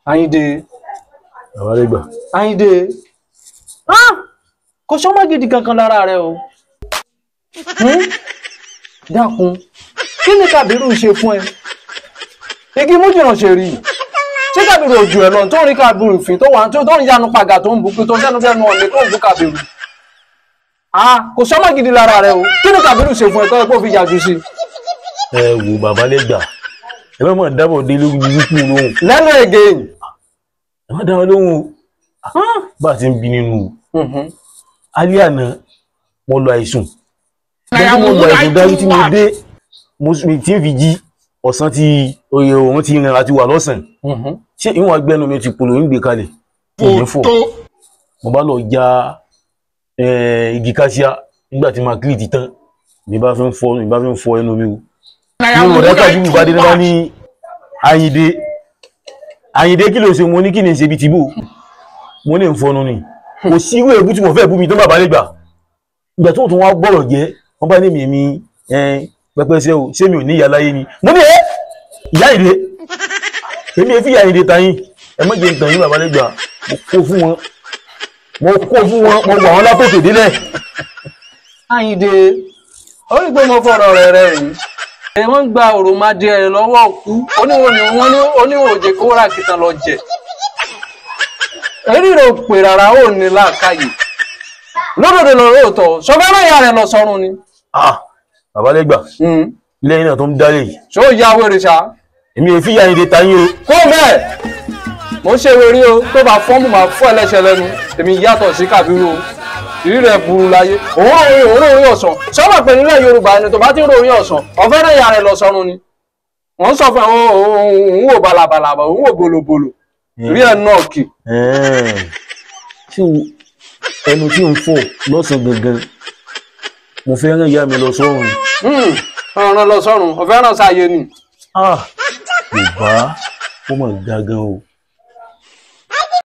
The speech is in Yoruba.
Àyìndé. Àwárégbà. Àyìndé. Kò sọ́mọ́ gidi kankan lára rẹ o. Dákun. Kí ni Kàbírù ṣe fún ẹ? Igi mú jìnnà ṣe rí. Ṣé Kàbírù ojú ẹ lọ tó ń rí Kàbírù fín tó wà tó ń yanu pàgà tó ń bukú tó ń sẹ́nu fẹ́nu ọ̀lẹ́ tó ń bú Kàbírù? Kò sọ́mọ́ gidi lára rẹ o. Kí ni Kàbírù ṣe fún ẹ tó yẹ kó fi yàjú sí? Ẹ wò bàbá lẹ́gbà. Ẹ má mọ̀ dábọ̀ dé lórí burúkú lóhùn. Lẹ́nu again. Ẹ má dábọ̀ lóhùn o. Bá a ti ń bí nínú. Alẹ́ àná mo lọ àìsùn. Bẹ́ẹ̀ mo lọ àìsùn dárí tí mo dé. Mo tí ń fi jí ọ̀sán tí oyè òun ti rìn àti wà lọ́sàn-án. Ṣé ìwọ̀n agbẹ́nu mi ti polo ń gbé kalẹ̀? Mo bá lọ já igi káṣíá nígbà tí màá kílì ti tán. Mi bá fi ń fọ ẹnu mi o. Mo rẹ̀ Kàbírù bá dé náà ní Àyìndé kí ló ṣe mo ní kí ni ṣe bí tìbò. Mo ní ń fọnu ni. Kò sí ìwé èbú tí mo fẹ́ bú mi tó bàbá lè gbà. Ìgbà tó tún wá gbọ́rọ̀ jẹ́ wọ́n bá ní mi pẹpẹsẹ o ṣé mi ò ní ìyá láyé ni. Mo ní ìyá Àyìndé èmi fi ìyá Àyìndé tayín ẹ má jẹ́ ń tàn yín bàbá lè gbà. Mo kó fún wọn mo wà wọn látòkè délẹ̀. Àyìndé ó rí pé mo fọ̀rọ̀ rẹ̀ rí. Wọ́n ń gba òròmọdé ẹ̀ lọ́wọ́ òkú oníwòjè kó rà kìtàn lọ jẹ. Èrí rẹ̀ ò pè rárá ó ní làákàyè. Lódòdó lọ́rọ̀ òótọ́ ṣọgbọ́n ìyá rẹ̀ lọ sọ́run ni. Bàbá lẹ́gbà ilé iná tó ń dálé yìí. Ṣé ó ya wèrè ṣá? Èmi ò fi ìyá Àyìndé tayín o. Kó bẹ́ẹ̀ mo ṣe wèrè o tó bá fọ́ọ̀mù máa fọ́ ẹlẹ́ṣẹ̀ lẹ́nu èmi yàtọ̀ sí Kàbírù o. Ìrí rẹ̀ burú láyé òun ròyìn ọ̀sán sọ́mọ̀ pé nílẹ̀ Yorùbá ni tó bá ti ròyìn ọ̀sán ọ̀fẹ́ náà ìyá rẹ̀ lọ sọ́run ni. Wọ́n sọ fún àwọn òun wò balabalaba òun wò bolobolo rí ẹ̀ náà kì. Tí ẹnu tí ń fọ̀ lọ́sàn-án gangan mo fẹ́ rán ìyá mi lọ sọ́run. Ọ̀ràn lọ sọ́run ọ̀fẹ́ náà sáyé ni. Yorùbá ó mọ̀ gangan o.